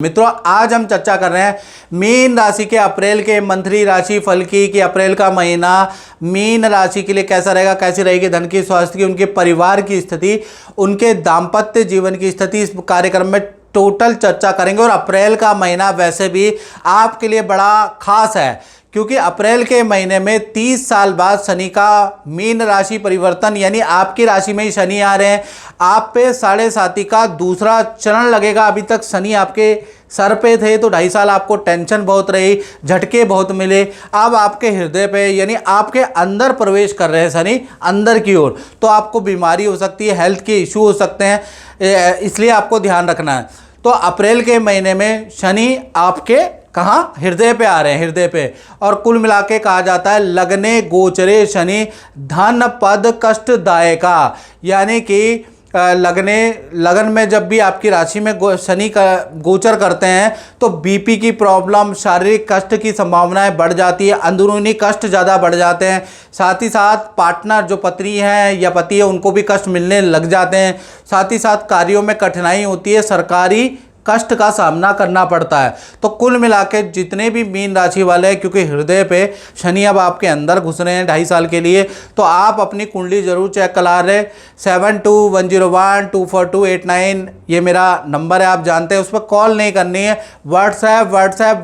मित्रों, आज हम चर्चा कर रहे हैं मीन राशि के अप्रैल के मंथली राशि फल की कि अप्रैल का महीना मीन राशि के लिए कैसा रहेगा, कैसी रहेगी धन की, स्वास्थ्य की, उनके परिवार की स्थिति, उनके दाम्पत्य जीवन की स्थिति। इस कार्यक्रम में टोटल चर्चा करेंगे। और अप्रैल का महीना वैसे भी आपके लिए बड़ा खास है क्योंकि अप्रैल के महीने में 30 साल बाद शनि का मीन राशि परिवर्तन, यानी आपकी राशि में ही शनि आ रहे हैं। आप पे 7.5 का दूसरा चरण लगेगा। अभी तक शनि आपके सर पे थे तो 2.5 साल आपको टेंशन बहुत रही, झटके बहुत मिले। अब आपके हृदय पे यानी आपके अंदर प्रवेश कर रहे हैं शनि अंदर की ओर, तो आपको बीमारी हो सकती है, हेल्थ के इशू हो सकते हैं, इसलिए आपको ध्यान रखना है। तो अप्रैल के महीने में शनि आपके कहाँ, हृदय पे आ रहे हैं, हृदय पे। और कुल मिला के कहा जाता है लगने गोचरे शनि धन पद कष्टदायका, यानी कि लगन में जब भी आपकी राशि में शनि का गोचर करते हैं तो बीपी की प्रॉब्लम, शारीरिक कष्ट की संभावनाएं बढ़ जाती है, अंदरूनी कष्ट ज़्यादा बढ़ जाते हैं। साथ ही साथ पार्टनर जो पत्नी है या पति है उनको भी कष्ट मिलने लग जाते हैं। साथ ही साथ कार्यों में कठिनाई होती है, सरकारी कष्ट का सामना करना पड़ता है। तो कुल मिला के जितने भी मीन राशि वाले हैं, क्योंकि हृदय पे शनि अब आपके अंदर घुस रहे हैं 2.5 साल के लिए, तो आप अपनी कुंडली जरूर चेक करा रहे। 7210124289 ये मेरा नंबर है, आप जानते हैं। उस पर कॉल नहीं करनी है, व्हाट्सएप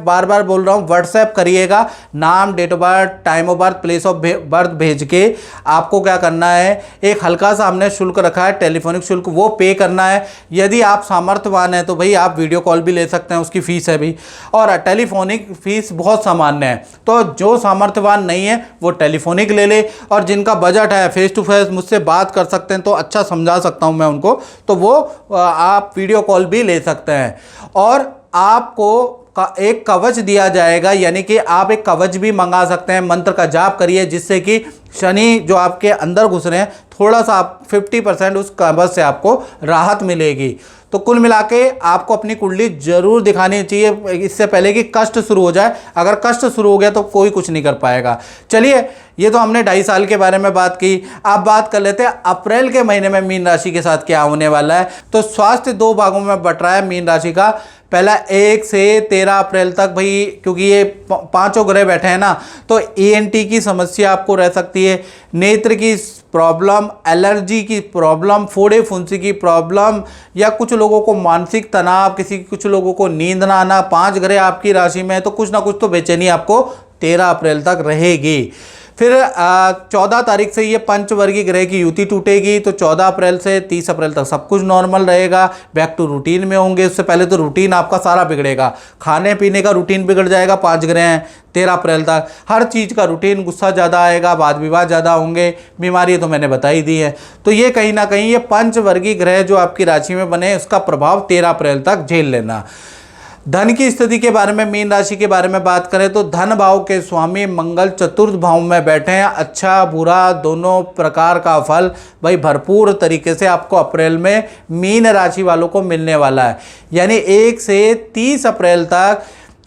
बार बार बोल रहा हूँ, व्हाट्सएप करिएगा। नाम, date of birth, time of birth, place of birth भेज के आपको क्या करना है, एक हल्का सा हमने शुल्क रखा है टेलीफोनिक शुल्क, वो पे करना है। यदि आप सामर्थ्यवान हैं तो भाई आप वीडियो कॉल भी ले सकते हैं, उसकी फीस है भी, और टेलीफोनिक फीस बहुत सामान्य है। तो जो सामर्थ्यवान नहीं है वो टेलीफोनिक ले ले, और जिनका बजट है फेस टू फेस मुझसे बात कर सकते हैं, तो अच्छा समझा सकता हूं मैं उनको, तो वो आप वीडियो कॉल भी ले सकते हैं। और आपको एक कवच दिया जाएगा, यानी कि आप एक कवच भी मंगा सकते हैं। मंत्र का जाप करिए जिससे कि शनि जो आपके अंदर घुस रहे हैं थोड़ा सा आप 50% उस कवच से आपको राहत मिलेगी। तो कुल मिला के आपको अपनी कुंडली जरूर दिखानी चाहिए इससे पहले कि कष्ट शुरू हो जाए। अगर कष्ट शुरू हो गया तो कोई कुछ नहीं कर पाएगा। चलिए, ये तो हमने 2.5 साल के बारे में बात की। अब बात कर लेते हैं अप्रैल के महीने में मीन राशि के साथ क्या होने वाला है। तो स्वास्थ्य 2 भागों में बट रहा है मीन राशि का। पहला 1 से 13 अप्रैल तक, भाई क्योंकि ये 5 ग्रह बैठे हैं ना, तो ENT की समस्या आपको रह सकती है, नेत्र की प्रॉब्लम, एलर्जी की प्रॉब्लम, फोड़े फुंसी की प्रॉब्लम, या कुछ लोगों को मानसिक तनाव, कुछ लोगों को नींद ना आना। 5 ग्रह आपकी राशि में है तो कुछ ना कुछ तो बेचैनी आपको 13 अप्रैल तक रहेगी। फिर 14 तारीख से ये पंचवर्गीय ग्रह की युति टूटेगी, तो 14 अप्रैल से 30 अप्रैल तक सब कुछ नॉर्मल रहेगा, बैक टू रूटीन में होंगे। उससे पहले तो रूटीन आपका सारा बिगड़ेगा, खाने पीने का रूटीन बिगड़ जाएगा। 5 ग्रह हैं 13 अप्रैल तक, हर चीज़ का रूटीन, गुस्सा ज़्यादा आएगा, वाद विवाद ज़्यादा होंगे, बीमारी तो मैंने बता ही दी है। तो ये कहीं ना कहीं ये पंचवर्गीय ग्रह जो आपकी राशि में बने उसका प्रभाव 13 अप्रैल तक झेल लेना। धन की स्थिति के बारे में, मीन राशि के बारे में बात करें तो धन भाव के स्वामी मंगल चतुर्थ भाव में बैठे हैं। अच्छा बुरा दोनों प्रकार का फल भाई भरपूर तरीके से आपको अप्रैल में मीन राशि वालों को मिलने वाला है। यानी 1 से 30 अप्रैल तक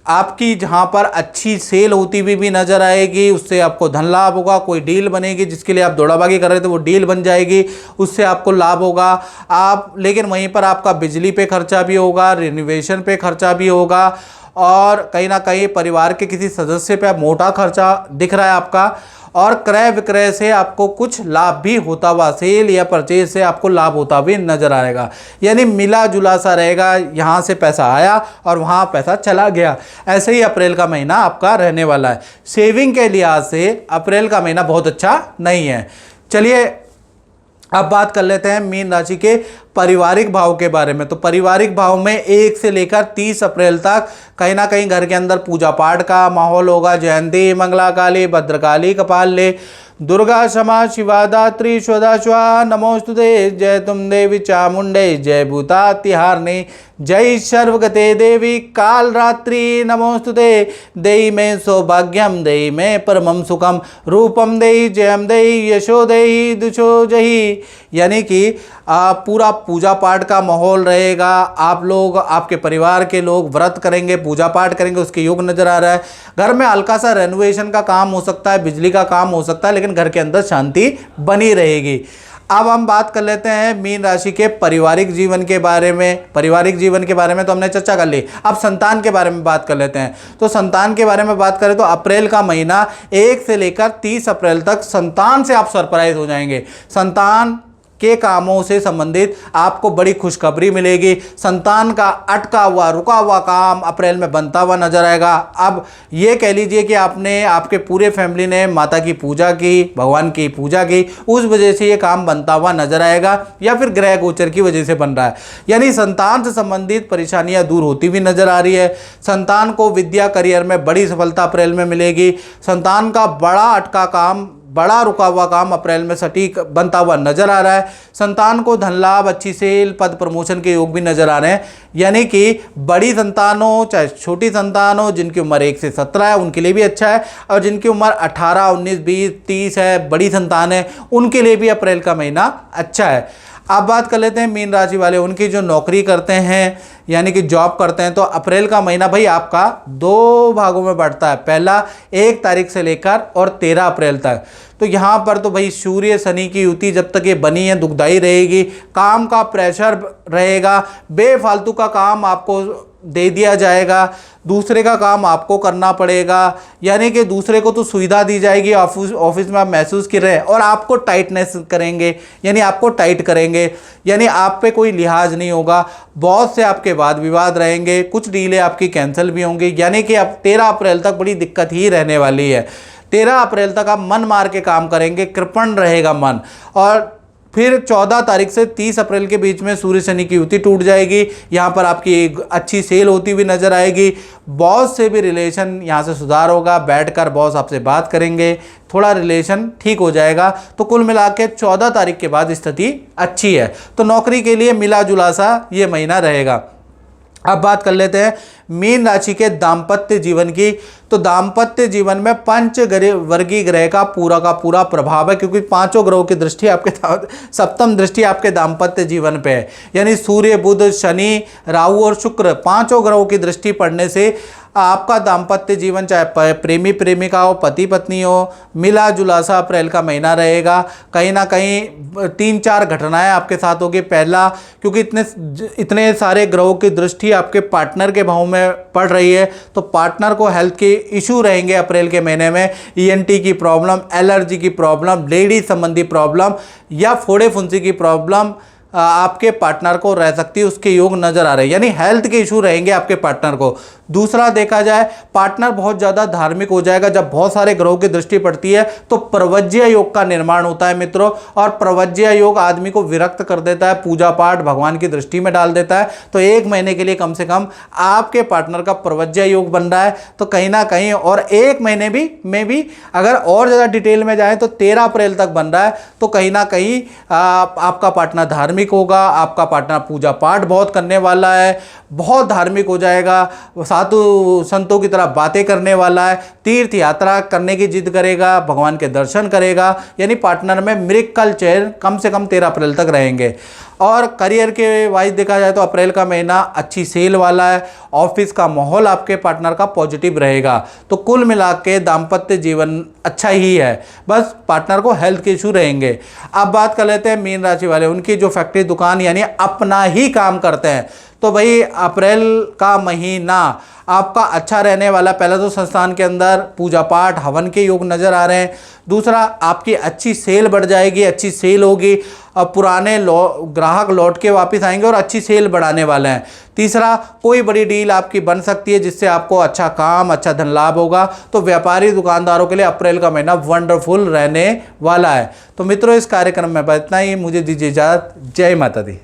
आपकी जहां पर अच्छी सेल होती हुई भी नजर आएगी, उससे आपको धन लाभ होगा। कोई डील बनेगी जिसके लिए आप दौड़ाभागी कर रहे थे वो डील बन जाएगी, उससे आपको लाभ होगा। आप लेकिन वहीं पर आपका बिजली पे खर्चा भी होगा, रिनोवेशन पे खर्चा भी होगा, और कहीं ना कहीं परिवार के किसी सदस्य पे मोटा खर्चा दिख रहा है आपका। और क्रय विक्रय से आपको कुछ लाभ भी होता हुआ, सेल या परचेज से आपको लाभ होता भी नजर आएगा। यानी मिला जुला सा रहेगा, यहाँ से पैसा आया और वहाँ पैसा चला गया। ऐसे ही अप्रैल का महीना आपका रहने वाला है। सेविंग के लिहाज से अप्रैल का महीना बहुत अच्छा नहीं है। चलिए अब बात कर लेते हैं मीन राशि के पारिवारिक भाव के बारे में। तो पारिवारिक भाव में 1 से लेकर 30 अप्रैल तक कहीं ना कहीं घर के अंदर पूजा पाठ का माहौल होगा। जयंती, मंगला काली, भद्रकाली, कपाले, दुर्गा क्षमा, शिवा दात्री, स्वदा स्वा, नमोस्तुते, जय तुम देवी चामुंडे, जय भूता तिहारने, जय सर्वगते देवी काल रात्रि, नमोस्तुते, देई में सौभाग्यम, देई में परमम सुखम, रूपम देई, जयम देई, यशो देई, दुशो जही। यानी कि पूरा पूजा पाठ का माहौल रहेगा। आप लोग, आपके परिवार के लोग व्रत करेंगे, पूजा पाठ करेंगे, उसके योग नजर आ रहा है। घर में हल्का सा रेनोवेशन का काम हो सकता है, बिजली का काम हो सकता है, लेकिन घर के अंदर शांति बनी रहेगी। अब हम बात कर लेते हैं मीन राशि के पारिवारिक जीवन के बारे में। पारिवारिक जीवन के बारे में तो हमने चर्चा कर ली, अब संतान के बारे में बात कर लेते हैं। तो संतान के बारे में बात करें तो अप्रैल का महीना 1 से लेकर 30 अप्रैल तक संतान से आप सरप्राइज हो जाएंगे। संतान के कामों से संबंधित आपको बड़ी खुशखबरी मिलेगी। संतान का अटका हुआ रुका हुआ काम अप्रैल में बनता हुआ नजर आएगा। अब ये कह लीजिए कि आपने, आपके पूरे फैमिली ने माता की पूजा की, भगवान की पूजा की, उस वजह से ये काम बनता हुआ नजर आएगा, या फिर ग्रह गोचर की वजह से बन रहा है। यानी संतान से संबंधित परेशानियां दूर होती हुई नजर आ रही है। संतान को विद्या करियर में बड़ी सफलता अप्रैल में मिलेगी। संतान का बड़ा अटका काम, बड़ा रुका हुआ काम अप्रैल में सटीक बनता हुआ नजर आ रहा है। संतान को धन लाभ, अच्छी सेल, पद प्रमोशन के योग भी नजर आ रहे हैं। यानी कि बड़ी संतान हो चाहे छोटी संतान हो, जिनकी उम्र 1 से 17 है उनके लिए भी अच्छा है, और जिनकी उम्र 18, 19, 20, 30 है, बड़ी संतान है, उनके लिए भी अप्रैल का महीना अच्छा है। अब बात कर लेते हैं मीन राशि वाले, उनकी जो नौकरी करते हैं यानी कि जॉब करते हैं, तो अप्रैल का महीना भाई आपका 2 भागों में बढ़ता है। पहला 1 तारीख से लेकर और 13 अप्रैल तक। तो यहाँ पर तो भाई सूर्य शनि की युति जब तक ये बनी है दुखदाई रहेगी। काम का प्रेशर रहेगा, बेफालतू का काम आपको दे दिया जाएगा, दूसरे का काम आपको करना पड़ेगा। यानी कि दूसरे को तो सुविधा दी जाएगी, ऑफिस में आप महसूस कर रहे हैं, और आपको टाइटनेस करेंगे, यानी आपको टाइट करेंगे, यानी आप पे कोई लिहाज नहीं होगा। बॉस से आपके वाद विवाद रहेंगे, कुछ डीलें आपकी कैंसिल भी होंगी। यानी कि अब 13 अप्रैल तक बड़ी दिक्कत ही रहने वाली है। 13 अप्रैल तक आप मन मार के काम करेंगे, कृपण रहेगा मन। और फिर 14 तारीख से 30 अप्रैल के बीच में सूर्य शनि की युति टूट जाएगी। यहाँ पर आपकी एक अच्छी सेल होती हुई नजर आएगी। बॉस से भी रिलेशन यहाँ से सुधार होगा, बैठकर बॉस आपसे बात करेंगे, थोड़ा रिलेशन ठीक हो जाएगा। तो कुल मिला के 14 तारीख के बाद स्थिति अच्छी है। तो नौकरी के लिए मिला जुला सा ये महीना रहेगा। अब बात कर लेते हैं मीन राशि के दाम्पत्य जीवन की। तो दाम्पत्य जीवन में पंच वर्गीय ग्रह का पूरा प्रभाव है, क्योंकि 5 ग्रहों की दृष्टि आपके, सप्तम दृष्टि आपके दाम्पत्य जीवन पे है। यानी सूर्य, बुध, शनि, राहु और शुक्र 5 ग्रहों की दृष्टि पड़ने से आपका दाम्पत्य जीवन, चाहे प्रेमी प्रेमिका हो, पति पत्नी हो, मिला जुला सा अप्रैल का महीना रहेगा। कहीं ना कहीं 3-4 घटनाएं आपके साथ होगी। पहला, क्योंकि इतने सारे ग्रहों की दृष्टि आपके पार्टनर के भाव में पड़ रही है, तो पार्टनर को हेल्थ के इशू रहेंगे अप्रैल के महीने में। ईएनटी की प्रॉब्लम, एलर्जी की प्रॉब्लम, लेडीज संबंधी प्रॉब्लम या फोड़े फुंसी की प्रॉब्लम आपके पार्टनर को रह सकती है, उसके योग नजर आ रहे हैं। यानी हेल्थ के इशू रहेंगे आपके पार्टनर को। दूसरा देखा जाए, पार्टनर बहुत ज़्यादा धार्मिक हो जाएगा। जब बहुत सारे ग्रहों की दृष्टि पड़ती है तो प्रवज्य योग का निर्माण होता है मित्रों, और प्रवज्य योग आदमी को विरक्त कर देता है, पूजा पाठ भगवान की दृष्टि में डाल देता है। तो 1 महीने के लिए कम से कम आपके पार्टनर का प्रवज्य योग बन रहा है। तो कहीं ना कहीं, और 1 महीने में भी अगर और ज़्यादा डिटेल में जाए तो 13 अप्रैल तक बन रहा है। तो कहीं ना कहीं आपका पार्टनर धार्मिक होगा, आपका पार्टनर पूजा पाठ बहुत करने वाला है, बहुत धार्मिक हो जाएगा, साधु संतों की तरह बातें करने वाला है, तीर्थ यात्रा करने की जिद करेगा, भगवान के दर्शन करेगा। यानी पार्टनर में मिरेकल चेयर कम से कम 13 अप्रैल तक रहेंगे। और करियर के वाइज देखा जाए तो अप्रैल का महीना अच्छी सेल वाला है। ऑफिस का माहौल आपके पार्टनर का पॉजिटिव रहेगा। तो कुल मिला के दाम्पत्य जीवन अच्छा ही है, बस पार्टनर को हेल्थ के इशू रहेंगे। अब बात कर लेते हैं मीन राशि वाले, उनकी जो फैक्ट्री दुकान यानी अपना ही काम करते हैं। तो भाई अप्रैल का महीना आपका अच्छा रहने वाला। पहला तो संस्थान के अंदर पूजा पाठ हवन के योग नज़र आ रहे हैं। दूसरा, आपकी अच्छी सेल बढ़ जाएगी, अच्छी सेल होगी, और पुराने ग्राहक लौट के वापस आएंगे और अच्छी सेल बढ़ाने वाले हैं। तीसरा, कोई बड़ी डील आपकी बन सकती है जिससे आपको अच्छा काम, अच्छा धन लाभ होगा। तो व्यापारी दुकानदारों के लिए अप्रैल का महीना वंडरफुल रहने वाला है। तो मित्रों, इस कार्यक्रम में बस इतना ही। मुझे दीजिए इजाज़त। जय माता दी।